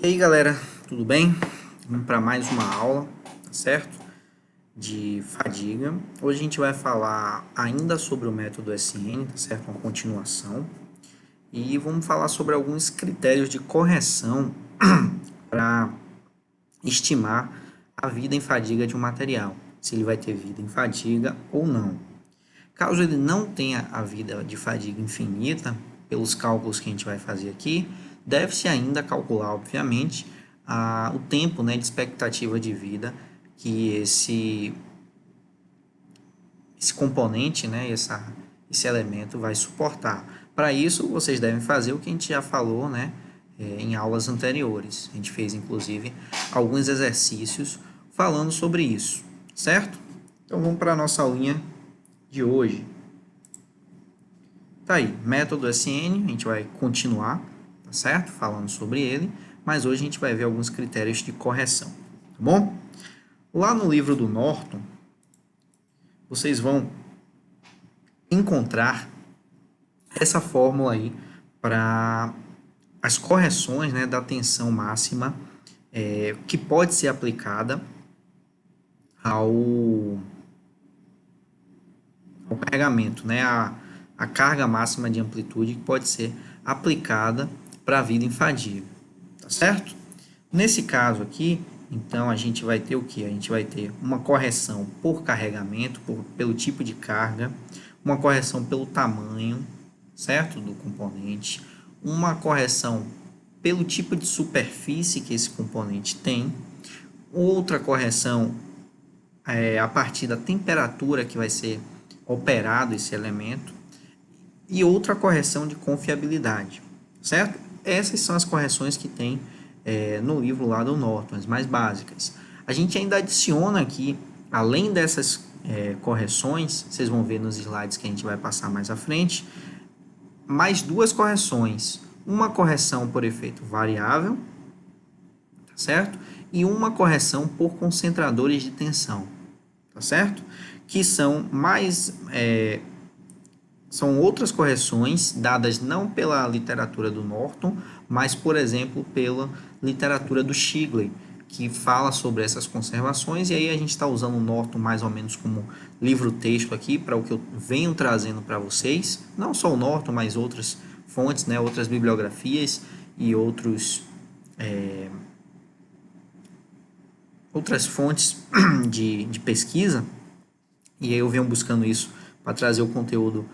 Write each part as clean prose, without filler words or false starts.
E aí galera, tudo bem? Vamos para mais uma aula, tá certo? De fadiga. Hoje a gente vai falar ainda sobre o método SN, tá certo? Uma continuação. E vamos falar sobre alguns critérios de correção para estimar a vida em fadiga de um material. Se ele vai ter vida em fadiga ou não. Caso ele não tenha a vida de fadiga infinita, pelos cálculos que a gente vai fazer aqui, deve-se ainda calcular, obviamente, o tempo, né, de expectativa de vida que esse componente, né, esse elemento vai suportar. Para isso, vocês devem fazer o que a gente já falou, né, em aulas anteriores. A gente fez, inclusive, alguns exercícios falando sobre isso, certo? Então, vamos para a nossa aulinha de hoje. Tá aí, método SN, a gente vai continuar, tá certo? Falando sobre ele, mas hoje a gente vai ver alguns critérios de correção, tá bom? Lá no livro do Norton, vocês vão encontrar essa fórmula aí para as correções, né, da tensão máxima que pode ser aplicada ao carregamento, né, a carga máxima de amplitude que pode ser aplicada para a vida em fadiga, tá certo? Nesse caso aqui, então a gente vai ter o que? A gente vai ter uma correção por carregamento, pelo tipo de carga, uma correção pelo tamanho, certo? Do componente, uma correção pelo tipo de superfície que esse componente tem, outra correção a partir da temperatura que vai ser operado esse elemento e outra correção de confiabilidade, certo? Essas são as correções que tem no livro lá do Norton, as mais básicas. A gente ainda adiciona aqui, além dessas correções, vocês vão ver nos slides que a gente vai passar mais à frente, mais duas correções. Uma correção por efeito variável, tá certo? E uma correção por concentradores de tensão, tá certo? Que são são outras correções dadas não pela literatura do Norton, mas, por exemplo, pela literatura do Shigley, que fala sobre essas conservações, e aí a gente está usando o Norton mais ou menos como livro-texto aqui, para o que eu venho trazendo para vocês, não só o Norton, mas outras fontes, né, outras bibliografias e outras fontes de pesquisa, e aí eu venho buscando isso para trazer o conteúdo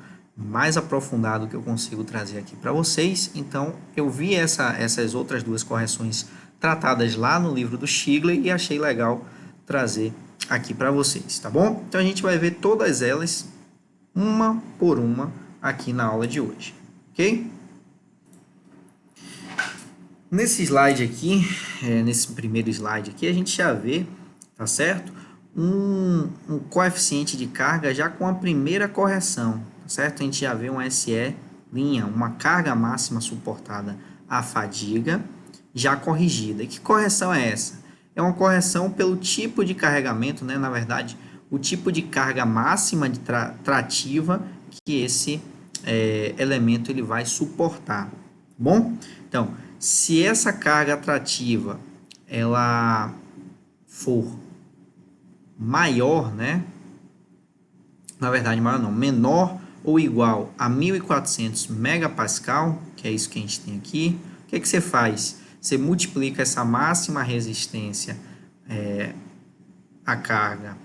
mais aprofundado que eu consigo trazer aqui para vocês. Então, eu vi essas outras duas correções tratadas lá no livro do Shigley e achei legal trazer aqui para vocês, tá bom? Então, a gente vai ver todas elas, uma por uma, aqui na aula de hoje, ok? Nesse slide aqui, nesse primeiro slide aqui, a gente já vê, tá certo? Um coeficiente de carga já com a primeira correção, certo? A gente já vê um SE', uma carga máxima suportada à fadiga, já corrigida. E que correção é essa? É uma correção pelo tipo de carregamento, né? Na verdade, o tipo de carga máxima de trativa que esse elemento ele vai suportar. Bom? Então, se essa carga trativa ela for maior, né? Na verdade, maior não, menor ou igual a 1.400 megapascal, que é isso que a gente tem aqui, o que você faz? Você multiplica essa máxima resistência à carga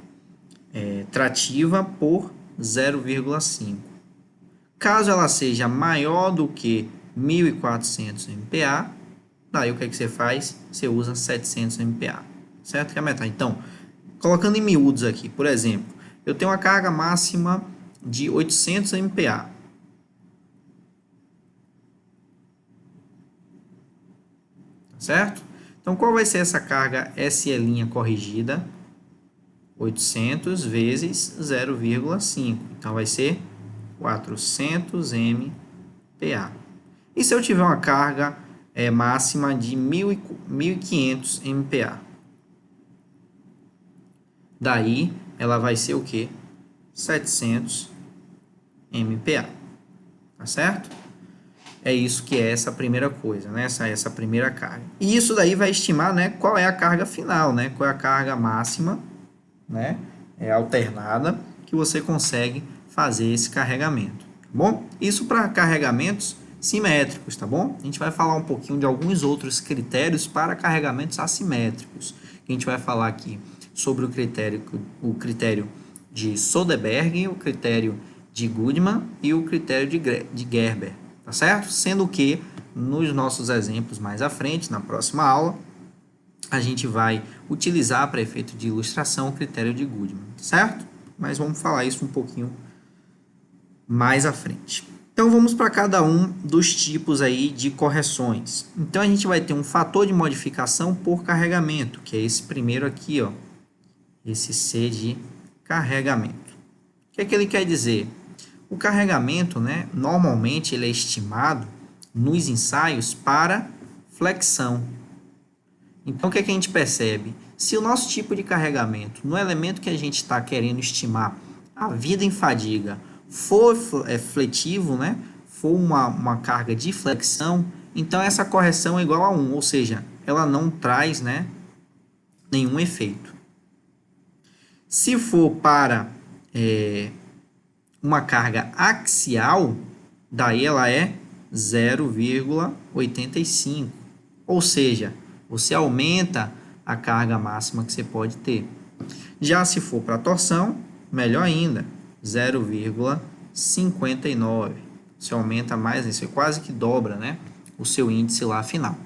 trativa por 0,5. Caso ela seja maior do que 1.400 MPa, daí o que você faz? Você usa 700 MPa, certo? Que é a metade. Então, colocando em miúdos aqui, por exemplo, eu tenho uma carga máxima de 800 MPa. Certo? Então, qual vai ser essa carga SE' corrigida? 800 vezes 0,5. Então, vai ser 400 MPa. E se eu tiver uma carga máxima de 1.500 MPa? Daí, ela vai ser o quê? 700 MPa. Tá certo? É isso que é essa primeira coisa, né? Essa primeira carga. E isso daí vai estimar, né, qual é a carga final, né? Qual é a carga máxima, né? Alternada que você consegue fazer esse carregamento, tá bom? Isso para carregamentos simétricos, tá bom? A gente vai falar um pouquinho de alguns outros critérios para carregamentos assimétricos. A gente vai falar aqui sobre o critério de Soderberg, o critério de Goodman e o critério de Gerber, tá certo? Sendo que nos nossos exemplos mais à frente, na próxima aula, a gente vai utilizar para efeito de ilustração o critério de Goodman, certo? Mas vamos falar isso um pouquinho mais à frente. Então vamos para cada um dos tipos aí de correções. Então a gente vai ter um fator de modificação por carregamento, que é esse primeiro aqui, ó, esse C de carregamento. O que é que ele quer dizer? O carregamento, né, normalmente ele é estimado nos ensaios para flexão. Então, o que é que a gente percebe? Se o nosso tipo de carregamento, no elemento que a gente está querendo estimar a vida em fadiga, for fletivo, né, for uma carga de flexão, então essa correção é igual a 1, ou seja, ela não traz, né, nenhum efeito. Se for para uma carga axial, daí ela é 0,85, ou seja, você aumenta a carga máxima que você pode ter. Já se for para torção, melhor ainda, 0,59. Você aumenta mais, você quase que dobra, né, o seu índice lá final. Tá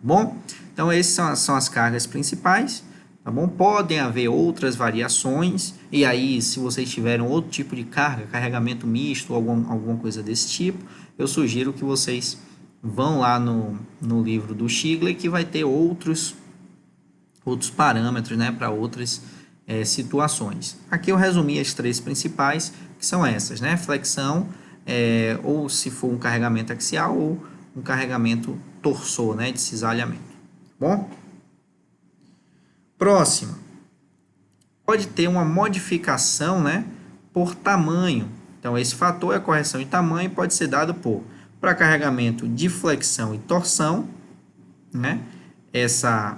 bom? Então, essas são as cargas principais. Tá bom? Podem haver outras variações, e aí, se vocês tiverem outro tipo de carga, carregamento misto, alguma coisa desse tipo, eu sugiro que vocês vão lá no livro do Stigler, que vai ter outros parâmetros, né, para outras situações. Aqui eu resumi as três principais, que são essas, né? Flexão, ou se for um carregamento axial, ou um carregamento torsor, né, de cisalhamento. Bom? Próxima. Pode ter uma modificação, né, por tamanho. Então, esse fator é correção de tamanho, pode ser dado para carregamento de flexão e torção, né? Essa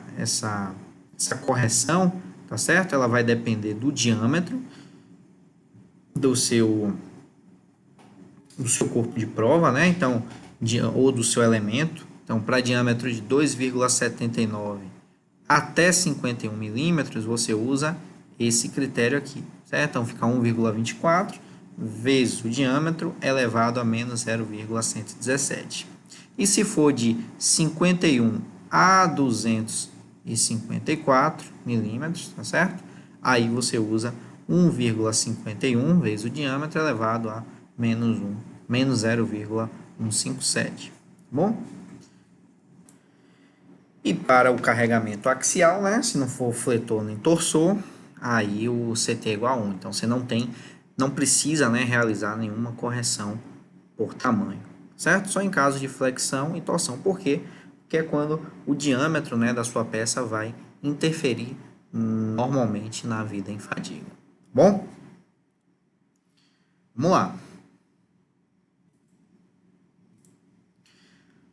correção, tá certo? Ela vai depender do diâmetro do seu corpo de prova, né? Então, ou do seu elemento. Então, para diâmetro de 2,79 até 51 milímetros, você usa esse critério aqui, certo? Então, fica 1,24 vezes o diâmetro elevado a menos 0,117. E se for de 51 a 254 milímetros, tá certo? Aí você usa 1,51 vezes o diâmetro elevado a menos 0,157, tá bom? E para o carregamento axial, né, se não for fletor nem torsor, aí o CT é igual a 1. Então, você não precisa, né, realizar nenhuma correção por tamanho, certo? Só em caso de flexão e torção. Por quê? Porque é quando o diâmetro, né, da sua peça vai interferir normalmente na vida em fadiga. Bom? Vamos lá.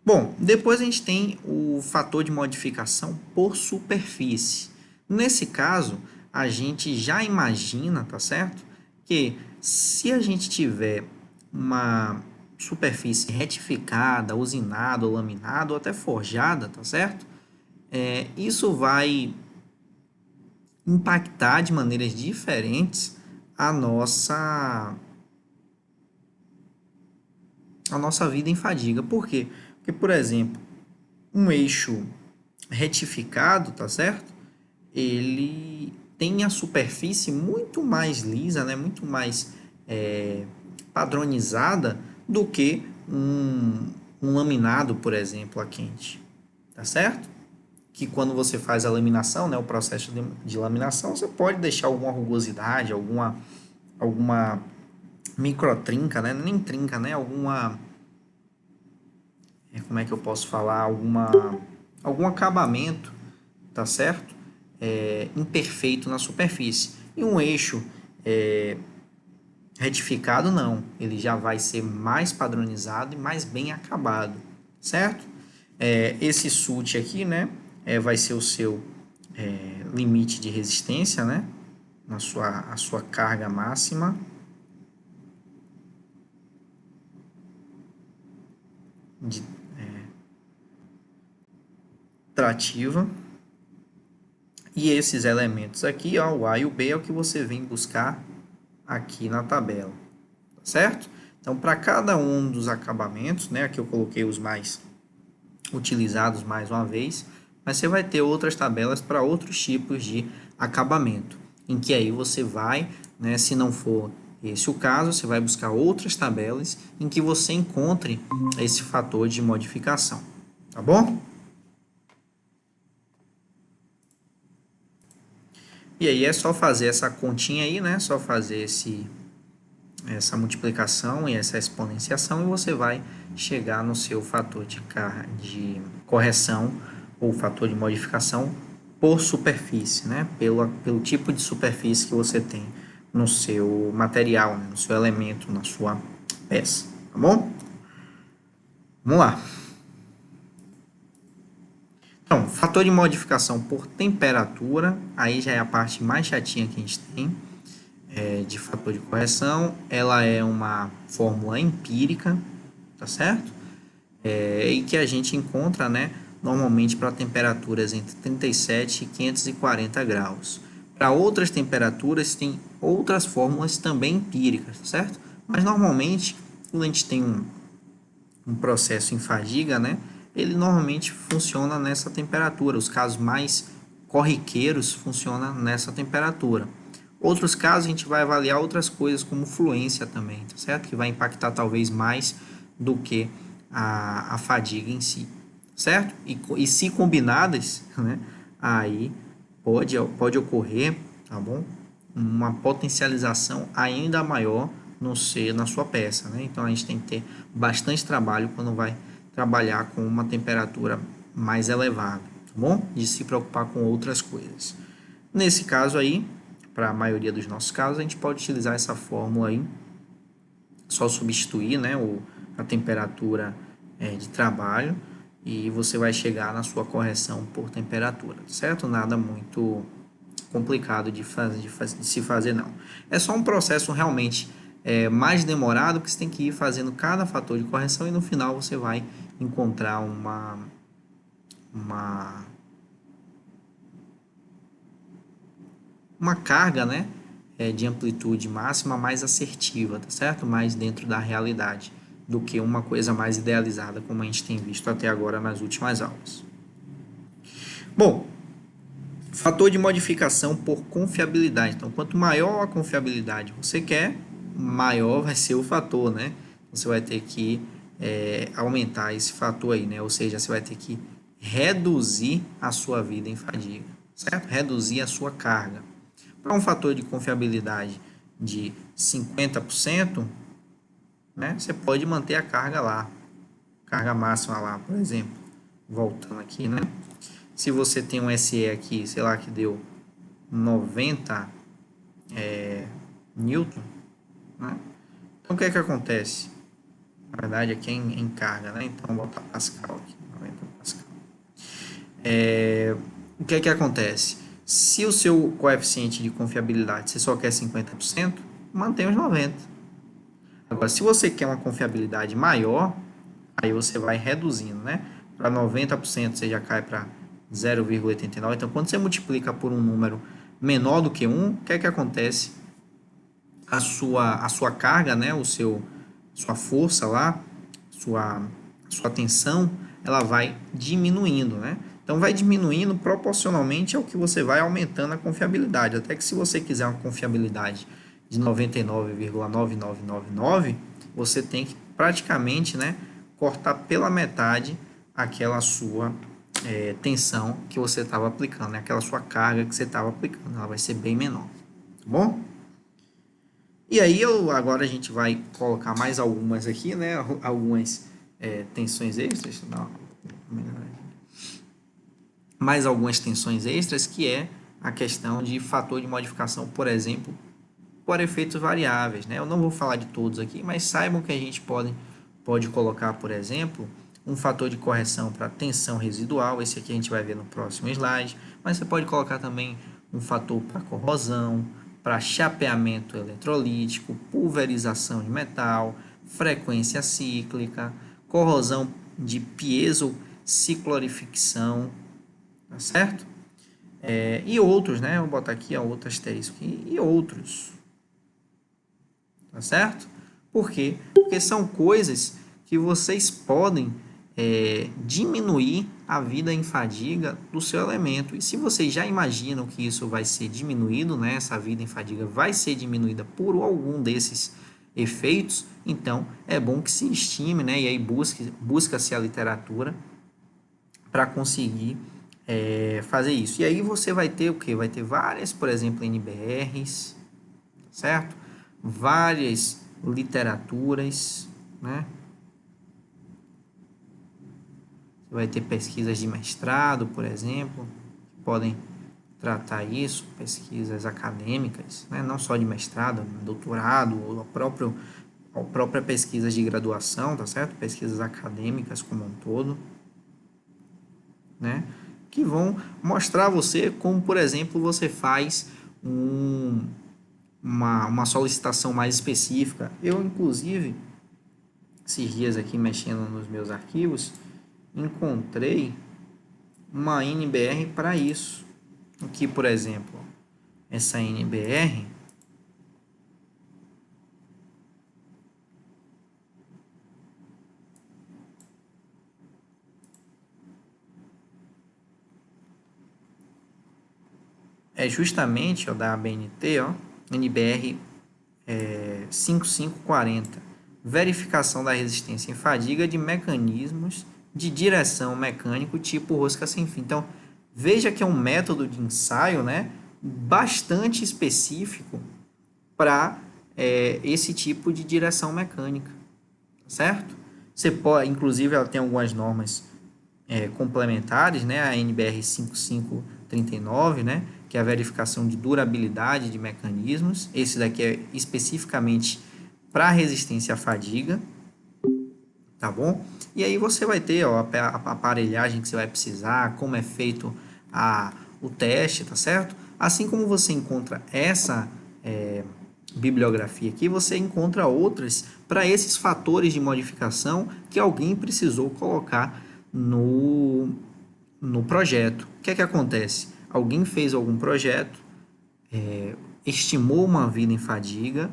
Bom, depois a gente tem o fator de modificação por superfície. Nesse caso, a gente já imagina, tá certo? Que se a gente tiver uma superfície retificada, usinada, ou laminada, ou até forjada, tá certo? Isso vai impactar de maneiras diferentes a nossa vida em fadiga. Por quê? Porque, por exemplo, um eixo retificado, tá certo? Ele tem a superfície muito mais lisa, né? Muito mais padronizada do que um laminado, por exemplo, a quente, tá certo? Que quando você faz a laminação, né, o processo de laminação, você pode deixar alguma rugosidade, alguma microtrinca, né? Nem trinca, né? Como é que eu posso falar? Algum acabamento, tá certo? Imperfeito na superfície. E um eixo Retificado não, ele já vai ser mais padronizado e mais bem acabado, certo? Esse SUT aqui, né, vai ser o seu limite de resistência, né, a sua carga máxima de trativa. E esses elementos aqui, ó, o A e o B, é o que você vem buscar aqui na tabela, tá certo? Então, para cada um dos acabamentos, né, aqui eu coloquei os mais utilizados mais uma vez, mas você vai ter outras tabelas para outros tipos de acabamento, em que aí você vai, né, se não for esse o caso, você vai buscar outras tabelas em que você encontre esse fator de modificação, tá bom? E aí é só fazer essa continha aí, né? Só fazer essa multiplicação e essa exponenciação e você vai chegar no seu fator de correção ou fator de modificação por superfície, né? Pelo tipo de superfície que você tem no seu material, né? No seu elemento, na sua peça, tá bom? Vamos lá. Então, fator de modificação por temperatura, aí já é a parte mais chatinha que a gente tem de fator de correção. Ela é uma fórmula empírica, tá certo? E que a gente encontra, né, normalmente para temperaturas entre 37 e 540 graus. Para outras temperaturas, tem outras fórmulas também empíricas, certo? Mas normalmente, quando a gente tem um processo em fadiga, né, ele normalmente funciona nessa temperatura. Os casos mais corriqueiros funcionam nessa temperatura. Outros casos a gente vai avaliar outras coisas como fluência também, tá certo? Que vai impactar talvez mais do que a fadiga em si, certo? E se combinadas, né, aí pode ocorrer, tá bom? Uma potencialização ainda maior na sua peça, né? Então a gente tem que ter bastante trabalho quando vai trabalhar com uma temperatura mais elevada, tá bom? De se preocupar com outras coisas. Nesse caso aí, para a maioria dos nossos casos, a gente pode utilizar essa fórmula aí, só substituir, né, a temperatura de trabalho e você vai chegar na sua correção por temperatura, certo? Nada muito complicado de se fazer, não. É só um processo realmente mais demorado, que você tem que ir fazendo cada fator de correção e no final você vai encontrar uma, uma carga, né, de amplitude máxima mais assertiva, tá certo? Mais dentro da realidade do que uma coisa mais idealizada, como a gente tem visto até agora nas últimas aulas. Bom, fator de modificação por confiabilidade. Então, quanto maior a confiabilidade você quer, maior vai ser o fator, né? Você vai ter que aumentar esse fator aí, né? Ou seja, você vai ter que reduzir a sua vida em fadiga, certo? Reduzir a sua carga. Para um fator de confiabilidade de 50%, né? Você pode manter a carga lá, carga máxima lá, por exemplo. Voltando aqui, né? Se você tem um SE aqui, sei lá, que deu 90 Newton, né? Então, o que é que acontece? Na verdade, aqui é em carga, né? Então, vou botar Pascal aqui, 90 Pascal. O que é que acontece? Se o seu coeficiente de confiabilidade você só quer 50%, mantém os 90%. Agora, se você quer uma confiabilidade maior, aí você vai reduzindo, né? Para 90% você já cai para 0,89. Então, quando você multiplica por um número menor do que 1, o que é que acontece? A sua carga, né? Sua força lá, sua tensão, ela vai diminuindo, né? Então, vai diminuindo proporcionalmente ao que você vai aumentando a confiabilidade. Até que se você quiser uma confiabilidade de 99,9999, você tem que praticamente, né, cortar pela metade aquela sua tensão que você estava aplicando, né? Aquela sua carga que você estava aplicando. Ela vai ser bem menor, tá bom? E aí agora a gente vai colocar mais algumas aqui, né? Algumas tensões extras. Não, mais algumas tensões extras, que é a questão de fator de modificação, por exemplo, por efeitos variáveis, né? Eu não vou falar de todos aqui, mas saibam que a gente pode colocar, por exemplo, um fator de correção para tensão residual, esse aqui a gente vai ver no próximo slide, mas você pode colocar também um fator para corrosão, para chapeamento eletrolítico, pulverização de metal, frequência cíclica, corrosão de piezociclorificção, tá certo? E outros, né? Vou botar aqui outro asterisco aqui, e outros, tá certo? Por quê? Porque são coisas que vocês podem diminuir a vida em fadiga do seu elemento. E se vocês já imaginam que isso vai ser diminuído, né? Essa vida em fadiga vai ser diminuída por algum desses efeitos, então é bom que se estime, né? E aí busca-se a literatura para conseguir fazer isso. E aí você vai ter o quê? Vai ter várias, por exemplo, NBRs, certo? Várias literaturas, né? Você vai ter pesquisas de mestrado, por exemplo, que podem tratar isso, pesquisas acadêmicas, né? Não só de mestrado, doutorado, ou a própria pesquisa de graduação, tá certo? Pesquisas acadêmicas como um todo, né? Que vão mostrar a você como, por exemplo, você faz uma solicitação mais específica. Eu, inclusive, esses dias aqui mexendo nos meus arquivos, encontrei uma NBR para isso. Aqui, por exemplo, essa NBR é justamente da ABNT, NBR 5540, verificação da resistência em fadiga de mecanismos de direção mecânico tipo rosca sem fim. Então, veja que é um método de ensaio, né, bastante específico para esse tipo de direção mecânica, certo? Você pode, inclusive, ela tem algumas normas complementares, né, a NBR 5539, né, que é a verificação de durabilidade de mecanismos. Esse daqui é especificamente para resistência à fadiga, tá bom? E aí você vai ter a aparelhagem que você vai precisar, como é feito o teste, tá certo? Assim como você encontra essa bibliografia aqui, você encontra outras para esses fatores de modificação que alguém precisou colocar no projeto. O que é que acontece? Alguém fez algum projeto, estimou uma vida em fadiga,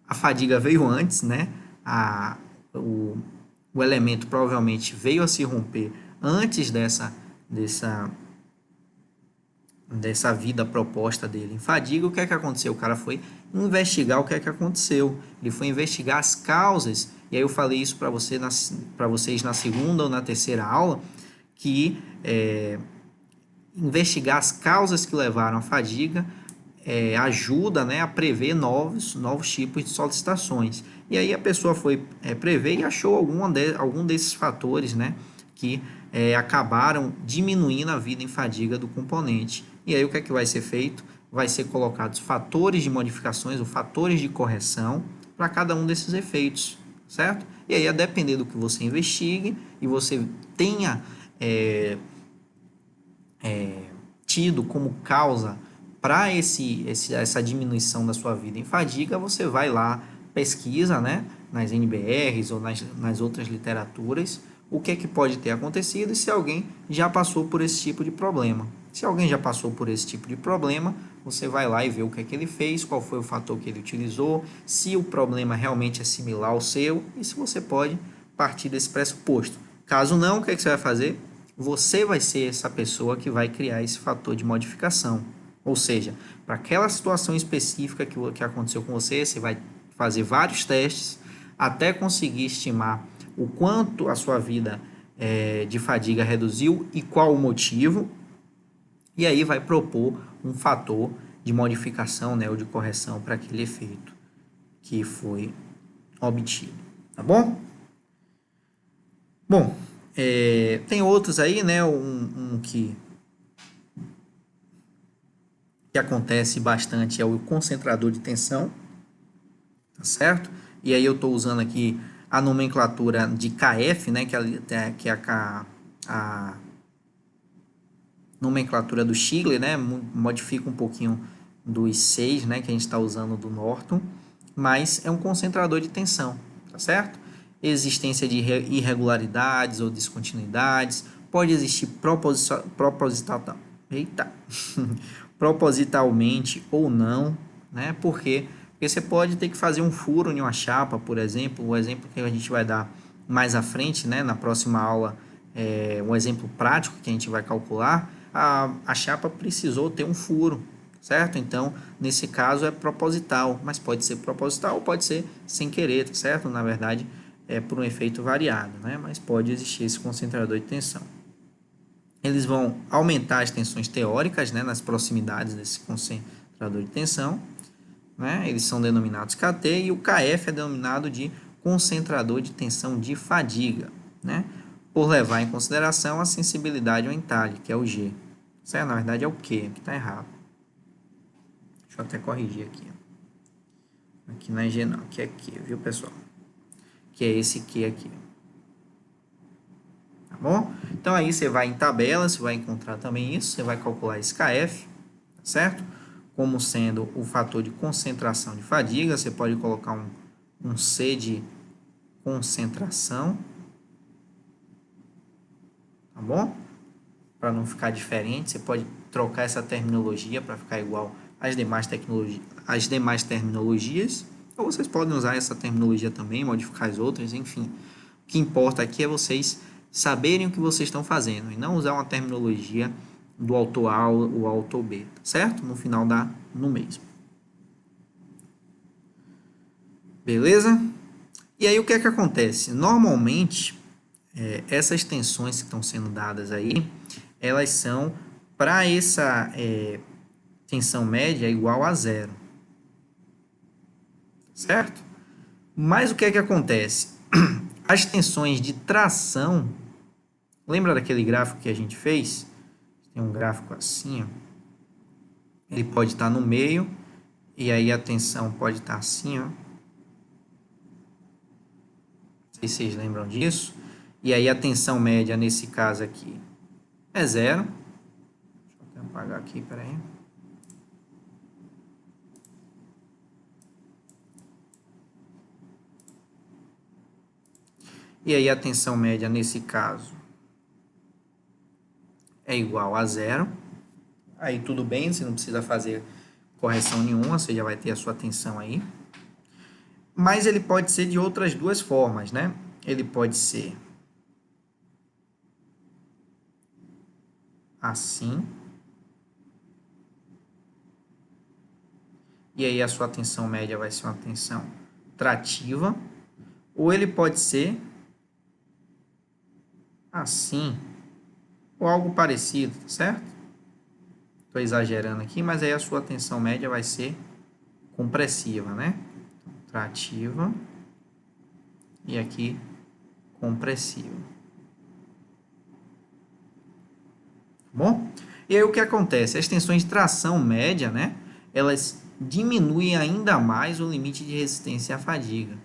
a fadiga veio antes, né? O elemento provavelmente veio a se romper antes dessa vida proposta dele em fadiga. O que é que aconteceu? O cara foi investigar o que é que aconteceu. Ele foi investigar as causas, e aí eu falei isso para vocês na segunda ou na terceira aula, que investigar as causas que levaram à fadiga ajuda, né, a prever novos tipos de solicitações. E aí a pessoa foi prever e achou algum desses fatores, né, que acabaram diminuindo a vida em fadiga do componente. E aí o que é que vai ser feito? Vai ser colocados fatores de modificações ou fatores de correção para cada um desses efeitos, certo? E aí, a depender do que você investigue e você tenha tido como causa para essa diminuição da sua vida em fadiga, você vai lá, pesquisa, né, nas NBRs ou nas outras literaturas, o que é que pode ter acontecido e se alguém já passou por esse tipo de problema. Se alguém já passou por esse tipo de problema, você vai lá e vê o que é que ele fez, qual foi o fator que ele utilizou, se o problema realmente é similar ao seu e se você pode partir desse pressuposto. Caso não, o que é que você vai fazer? Você vai ser essa pessoa que vai criar esse fator de modificação. Ou seja, para aquela situação específica que aconteceu com você, você vai fazer vários testes até conseguir estimar o quanto a sua vida de fadiga reduziu e qual o motivo. E aí vai propor um fator de modificação, né, ou de correção para aquele efeito que foi obtido. Tá bom? Bom, tem outros aí, né? Um que acontece bastante é o concentrador de tensão. tá certo? E aí eu estou usando aqui a nomenclatura de KF, né, que é a nomenclatura do Stigler, né, modifica um pouquinho dos 6, né, que a gente está usando do Norton, mas é um concentrador de tensão, tá certo? Existência de irregularidades ou descontinuidades, pode existir propositalmente ou não, né? Porque você pode ter que fazer um furo em uma chapa, por exemplo, o exemplo que a gente vai dar mais à frente, né, na próxima aula, um exemplo prático que a gente vai calcular, a chapa precisou ter um furo, certo? Então, nesse caso é proposital, mas pode ser proposital ou pode ser sem querer, tá certo? Na verdade, é por um efeito variado, né? Mas pode existir esse concentrador de tensão. Eles vão aumentar as tensões teóricas, né, nas proximidades desse concentrador de tensão, né? Eles são denominados KT e o KF é denominado de concentrador de tensão de fadiga, né? Por levar em consideração a sensibilidade ao entalhe, que é o G. Certo? Na verdade é o Q, aqui está errado. Deixa eu até corrigir aqui. Aqui não é G não, aqui é Q, viu pessoal? Que é esse Q aqui. Tá bom? Então aí você vai em tabela, você vai encontrar também isso, você vai calcular esse KF, tá certo? Como sendo o fator de concentração de fadiga, você pode colocar um C de concentração, tá bom? Para não ficar diferente, você pode trocar essa terminologia para ficar igual às demais terminologias, ou vocês podem usar essa terminologia também, modificar as outras, enfim. O que importa aqui é vocês saberem o que vocês estão fazendo e não usar uma terminologia do autor A ou autor B, certo? No final dá no mesmo. Beleza? E aí o que é que acontece? Normalmente, essas tensões que estão sendo dadas aí, elas são para essa tensão média igual a zero. Certo? Mas o que é que acontece? As tensões de tração, lembra daquele gráfico que a gente fez? Tem um gráfico assim, ó. Ele pode estar no meio, e aí a tensão pode estar assim, ó. Não sei se vocês lembram disso. E aí a tensão média, nesse caso aqui, é zero. Deixa eu apagar aqui, peraí. E aí a tensão média, nesse caso, é igual a zero. Aí tudo bem, você não precisa fazer correção nenhuma, você já vai ter a sua tensão aí. Mas ele pode ser de outras duas formas, né? Ele pode ser assim. E aí a sua tensão média vai ser uma tensão trativa. Ou ele pode ser assim. Ou algo parecido, certo? Estou exagerando aqui, mas aí a sua tensão média vai ser compressiva, né? Trativa. E aqui, compressiva. Bom? E aí o que acontece? As tensões de tração média, né? Elas diminuem ainda mais o limite de resistência à fadiga.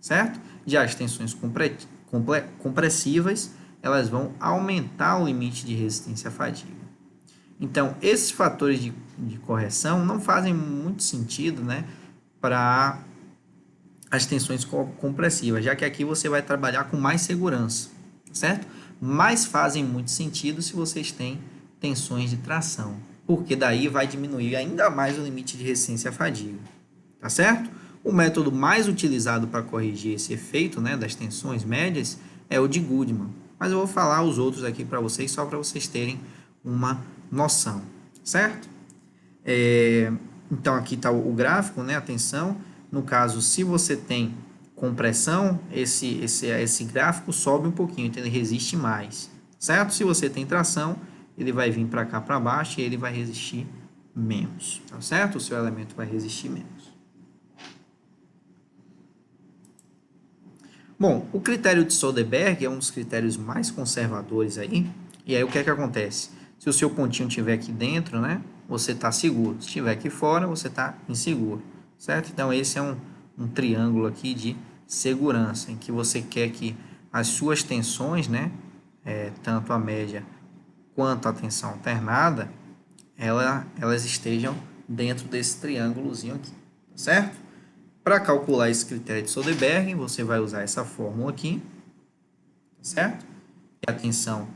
Certo? Já as tensões compressivas, elas vão aumentar o limite de resistência à fadiga. Então, esses fatores de correção não fazem muito sentido, né, para as tensões compressivas, já que aqui você vai trabalhar com mais segurança, certo? Mas fazem muito sentido se vocês têm tensões de tração, porque daí vai diminuir ainda mais o limite de resistência à fadiga, tá certo? O método mais utilizado para corrigir esse efeito, né, das tensões médias é o de Goodman, mas eu vou falar os outros aqui para vocês, só para vocês terem uma noção, certo? Então, aqui está o gráfico, né, a tensão. No caso, se você tem compressão, esse gráfico sobe um pouquinho, então ele resiste mais, certo? Se você tem tração, ele vai vir para cá para baixo e ele vai resistir menos, tá certo? O seu elemento vai resistir menos. Bom, o critério de Soderberg é um dos critérios mais conservadores aí. E aí o que é que acontece? Se o seu pontinho estiver aqui dentro, né, você está seguro. Se estiver aqui fora, você está inseguro, certo? Então, esse é um triângulo aqui de segurança, em que você quer que as suas tensões, né, tanto a média quanto a tensão alternada, elas estejam dentro desse triângulozinho aqui, tá certo? Para calcular esse critério de Soderbergh, você vai usar essa fórmula aqui, tá certo? Que é a tensão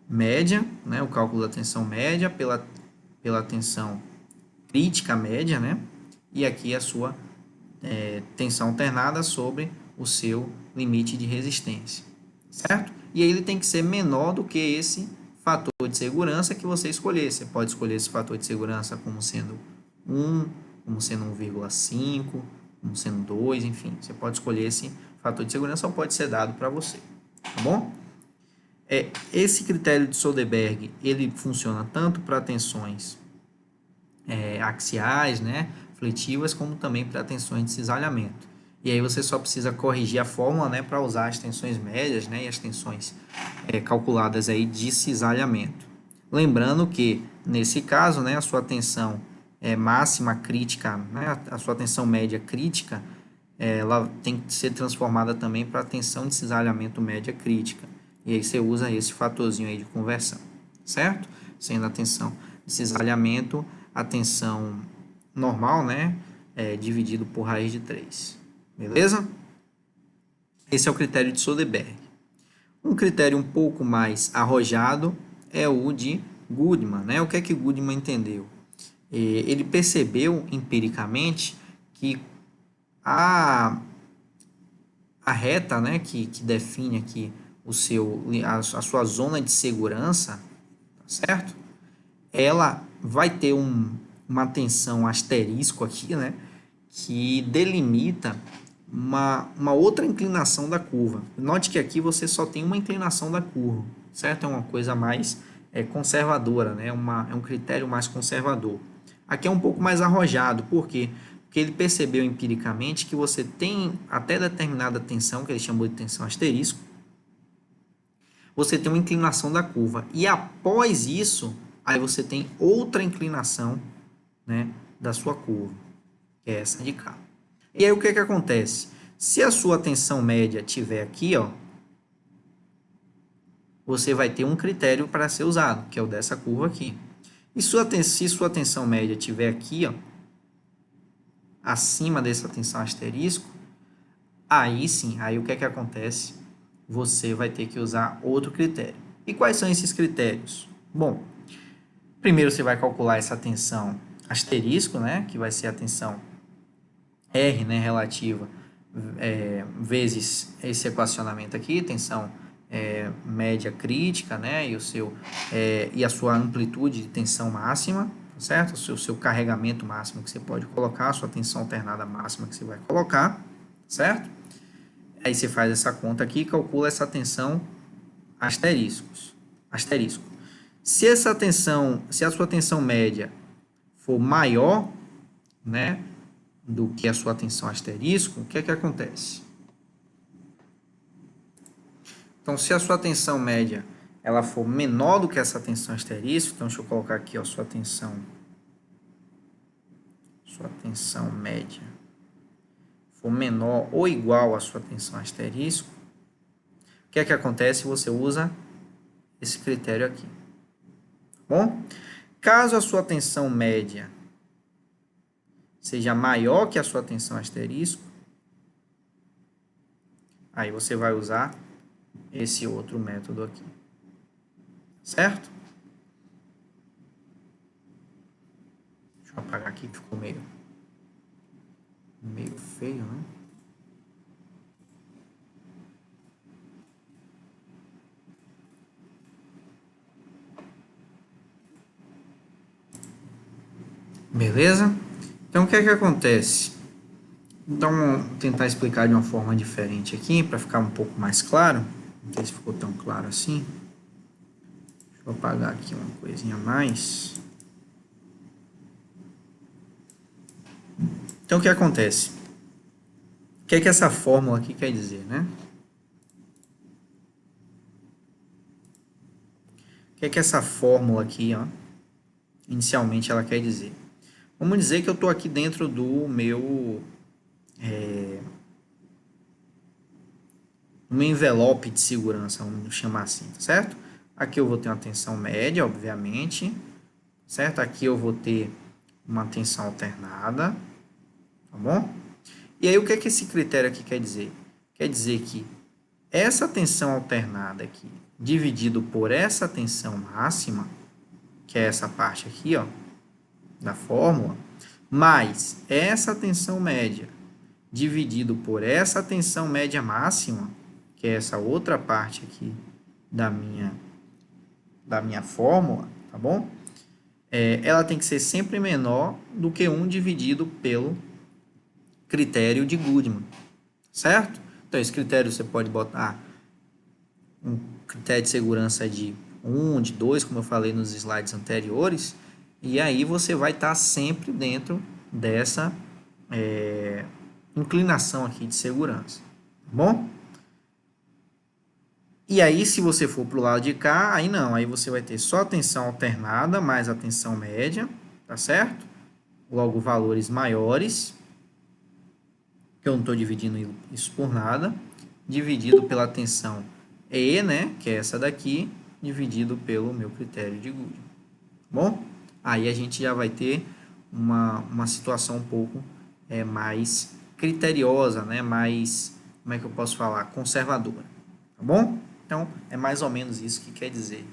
média, né, o cálculo da tensão média pela tensão crítica média, né? E aqui a sua tensão alternada sobre o seu limite de resistência, certo? E aí ele tem que ser menor do que esse fator de segurança que você escolher. Você pode escolher esse fator de segurança como sendo 1, como sendo 1,5, como sendo 2, enfim. Você pode escolher esse fator de segurança ou pode ser dado para você, tá bom? Esse critério de Soderbergh, ele funciona tanto para tensões axiais, né, fletivas, como também para tensões de cisalhamento. E aí você só precisa corrigir a fórmula, né, para usar as tensões médias, né, e as tensões calculadas aí de cisalhamento. Lembrando que, nesse caso, né, a sua tensão máxima crítica, né, a sua tensão média crítica, ela tem que ser transformada também para a tensão de cisalhamento média crítica. E aí você usa esse fatorzinho aí de conversão, certo? Sendo a tensão de cisalhamento, a tensão normal, né, dividido por raiz de 3. Beleza? Esse é o critério de Soderbergh. Um critério um pouco mais arrojado é o de Goodman, né? O que é que Goodman entendeu? Ele percebeu empiricamente que a reta, né, que define aqui a sua zona de segurança, tá certo? Ela vai ter uma tensão asterisco aqui, né, que delimita uma outra inclinação da curva. Note que aqui você só tem uma inclinação da curva, certo? É uma coisa mais conservadora, né? É um critério mais conservador. Aqui é um pouco mais arrojado, por quê? Porque ele percebeu empiricamente que você tem até determinada tensão, que ele chamou de tensão asterisco, você tem uma inclinação da curva. E após isso, aí você tem outra inclinação, né, da sua curva, que é essa de cá. E aí o que acontece? Se a sua tensão média estiver aqui, ó, você vai ter um critério para ser usado, que é o dessa curva aqui. E se sua tensão média estiver aqui, ó, acima dessa tensão asterisco, aí sim, aí o que acontece? Você vai ter que usar outro critério. E quais são esses critérios? Bom, primeiro você vai calcular essa tensão asterisco, né, que vai ser a tensão R, né, relativa, vezes esse equacionamento aqui, tensão média crítica, né, e a sua amplitude de tensão máxima, certo? O seu carregamento máximo que você pode colocar, a sua tensão alternada máxima que você vai colocar, certo? Aí você faz essa conta aqui e calcula essa tensão asterisco. Se a sua tensão média for maior, né, do que a sua tensão asterisco, o que acontece? Então, se a sua tensão média ela for menor do que essa tensão asterisco, então deixa eu colocar aqui, ó, sua tensão média for menor ou igual à sua tensão asterisco, o que acontece? Você usa esse critério aqui. Bom, caso a sua tensão média seja maior que a sua tensão asterisco, aí você vai usar esse outro método aqui. Certo? Deixa eu apagar aqui que ficou meio feio, né? Beleza? Então, o que acontece? Então, vou tentar explicar de uma forma diferente aqui, para ficar um pouco mais claro. Não sei se ficou tão claro assim. Deixa eu apagar aqui uma coisinha a mais. Então, o que acontece? O que essa fórmula aqui quer dizer, né? O que essa fórmula aqui, ó, inicialmente ela quer dizer? Vamos dizer que eu estou aqui dentro do meu no meu envelope de segurança, vamos chamar assim, tá certo? Aqui eu vou ter uma tensão média, obviamente, certo? Aqui eu vou ter uma tensão alternada, tá bom? E aí o que é que esse critério aqui quer dizer? Quer dizer que essa tensão alternada aqui, dividido por essa tensão máxima, que é essa parte aqui, ó, da fórmula, mais essa tensão média, dividido por essa tensão média máxima, que é essa outra parte aqui da minha fórmula, tá bom? Ela tem que ser sempre menor do que 1 dividido pelo critério de Goodman, certo? Então, esse critério você pode botar um critério de segurança de 1, de 2, como eu falei nos slides anteriores, e aí você vai estar sempre dentro dessa inclinação aqui de segurança, tá bom? E aí, se você for para o lado de cá, aí não, aí você vai ter só a tensão alternada mais a tensão média, tá certo? Logo, valores maiores, que eu não estou dividindo isso por nada, dividido pela tensão E, né, que é essa daqui, dividido pelo meu critério de Goodman. Bom, aí a gente já vai ter uma situação um pouco mais criteriosa, né, mais, como é que eu posso falar, conservadora, tá bom? Então, é mais ou menos isso que quer dizer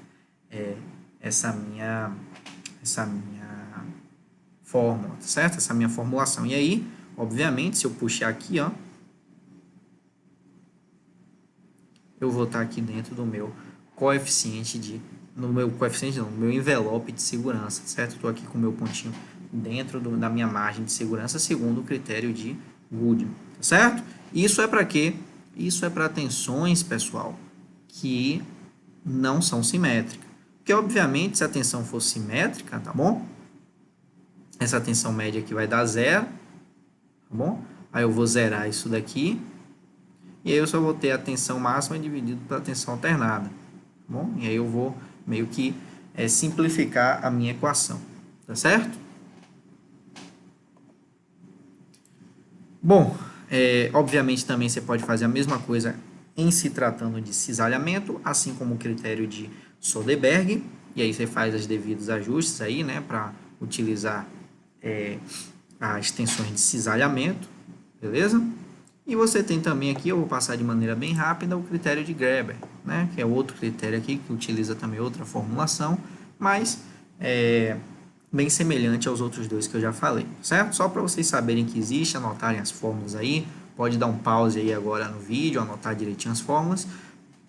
essa minha fórmula, tá certo? Essa minha formulação. E aí, obviamente, se eu puxar aqui, ó, eu vou estar aqui dentro do meu coeficiente no meu envelope de segurança, certo? Estou aqui com o meu pontinho dentro da minha margem de segurança, segundo o critério de Goodman, tá certo? Isso é para quê? Isso é para tensões, pessoal, que não são simétricas. Porque, obviamente, se a tensão for simétrica, tá bom? Essa tensão média aqui vai dar 0, tá bom? Aí eu vou zerar isso daqui, e aí eu só vou ter a tensão máxima dividido pela tensão alternada, tá bom? E aí eu vou meio que simplificar a minha equação, tá certo? Bom, obviamente também você pode fazer a mesma coisa em se tratando de cisalhamento, assim como o critério de Soderberg, e aí você faz os devidos ajustes aí, né, para utilizar as tensões de cisalhamento, beleza? E você tem também aqui, eu vou passar de maneira bem rápida, o critério de Graeber, né, que é outro critério aqui que utiliza também outra formulação, mas bem semelhante aos outros dois que eu já falei, certo? Só para vocês saberem que existe, anotarem as fórmulas aí, pode dar um pause aí agora no vídeo, anotar direitinho as fórmulas,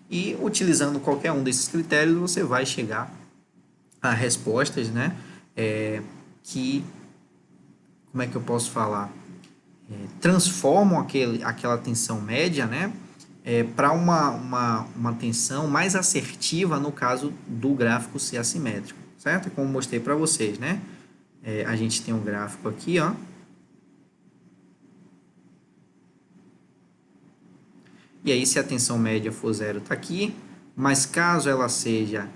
e utilizando qualquer um desses critérios, você vai chegar a respostas, né, que, como é que eu posso falar, transformam aquela tensão média, né, para uma tensão mais assertiva no caso do gráfico ser assimétrico, certo? Como mostrei para vocês, né? A gente tem um gráfico aqui, ó. E aí, se a tensão média for 0, está aqui. Mas caso ela seja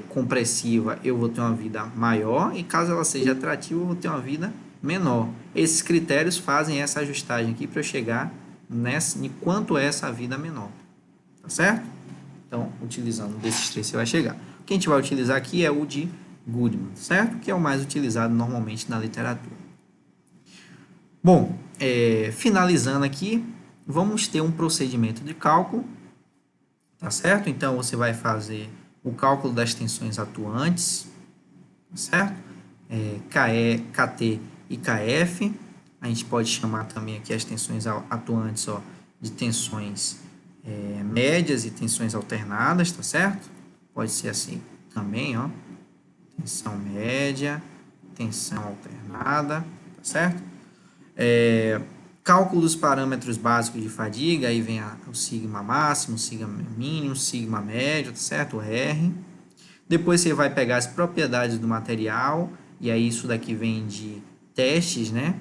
compressiva, eu vou ter uma vida maior. E caso ela seja atrativa, eu vou ter uma vida menor. Esses critérios fazem essa ajustagem aqui para eu chegar em quanto é essa vida menor. Tá certo? Então, utilizando desses três, você vai chegar. O que a gente vai utilizar aqui é o de Goodman, certo? Que é o mais utilizado normalmente na literatura. Bom, finalizando aqui, vamos ter um procedimento de cálculo, tá certo? Então, você vai fazer o cálculo das tensões atuantes, tá certo? KT e KF. A gente pode chamar também aqui as tensões atuantes, ó, de tensões médias e tensões alternadas, tá certo? Pode ser assim também, ó. Tensão média, tensão alternada, tá certo? Cálculo dos parâmetros básicos de fadiga, aí vem o sigma máximo, sigma mínimo, sigma médio, tá certo? O R. Depois você vai pegar as propriedades do material, e aí isso daqui vem de testes, né?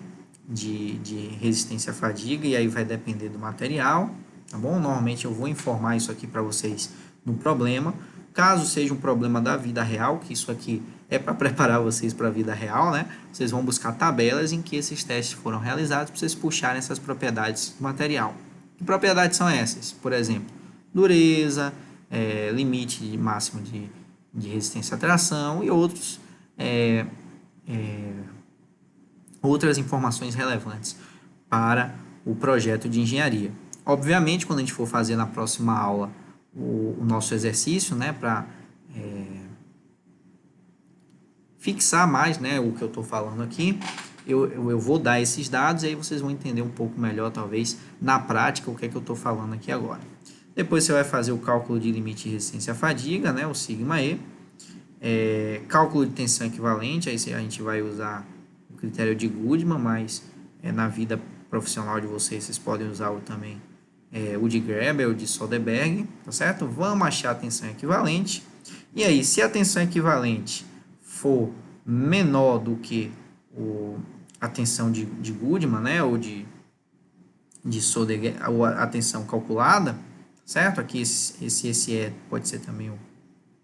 De resistência à fadiga, e aí vai depender do material, tá bom? Normalmente eu vou informar isso aqui para vocês no problema, Caso seja um problema da vida real, que isso aqui é para preparar vocês para a vida real, né? Vocês vão buscar tabelas em que esses testes foram realizados para vocês puxarem essas propriedades do material. Que propriedades são essas? Por exemplo, dureza, limite máximo de resistência à tração e outros, outras informações relevantes para o projeto de engenharia. Obviamente, quando a gente for fazer na próxima aula o nosso exercício, né, para fixar mais, né, o que eu estou falando aqui, eu vou dar esses dados e aí vocês vão entender um pouco melhor, talvez, na prática, o que é que eu estou falando aqui agora. Depois você vai fazer o cálculo de limite de resistência à fadiga, né, o sigma E, cálculo de tensão equivalente, aí a gente vai usar o critério de Goodman, mas na vida profissional de vocês podem usar também o de Graeber, o de Soderberg, tá certo? Vamos achar a tensão equivalente, e aí, se a tensão equivalente for menor do que a tensão de Goodman, né, ou de Soderberg, a tensão calculada, certo? Aqui esse E pode ser também o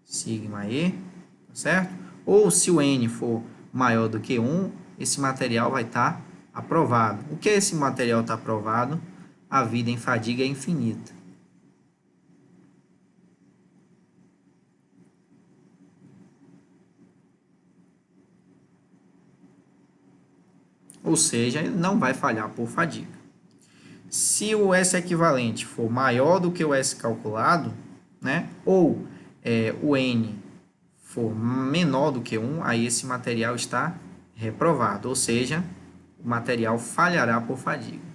sigma E, tá certo? Ou se o N for maior do que 1, esse material vai estar aprovado. O que esse material está aprovado? A vida em fadiga é infinita. Ou seja, ele não vai falhar por fadiga. Se o S equivalente for maior do que o S calculado, né, ou o N for menor do que 1, aí esse material está reprovado, ou seja, o material falhará por fadiga.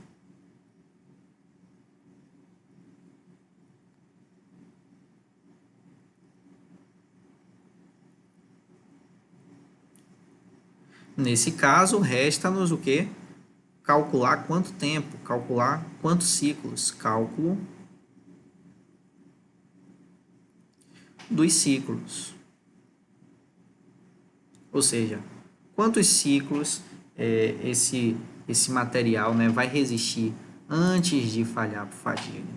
Nesse caso, resta-nos o quê? Calcular quanto tempo, calcular quantos ciclos, cálculo dos ciclos. Ou seja, quantos ciclos esse material, né, vai resistir antes de falhar por fadiga.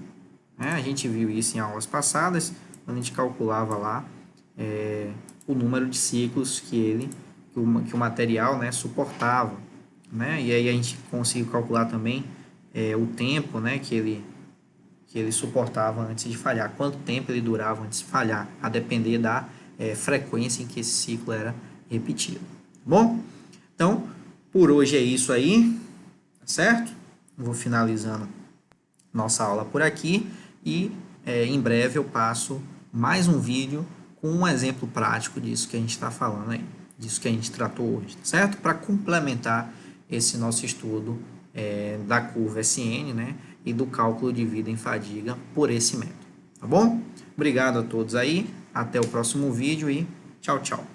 A gente viu isso em aulas passadas, quando a gente calculava lá o número de ciclos que o material, né, suportava. Né? E aí a gente conseguiu calcular também o tempo, né, que ele suportava antes de falhar, quanto tempo ele durava antes de falhar, a depender da frequência em que esse ciclo era repetido. Bom, então, por hoje é isso aí, tá certo? Vou finalizando nossa aula por aqui e em breve eu passo mais um vídeo com um exemplo prático disso que a gente está falando aí, disso que a gente tratou hoje, tá certo? Para complementar esse nosso estudo da curva SN, né, e do cálculo de vida em fadiga por esse método, tá bom? Obrigado a todos aí, até o próximo vídeo e tchau, tchau.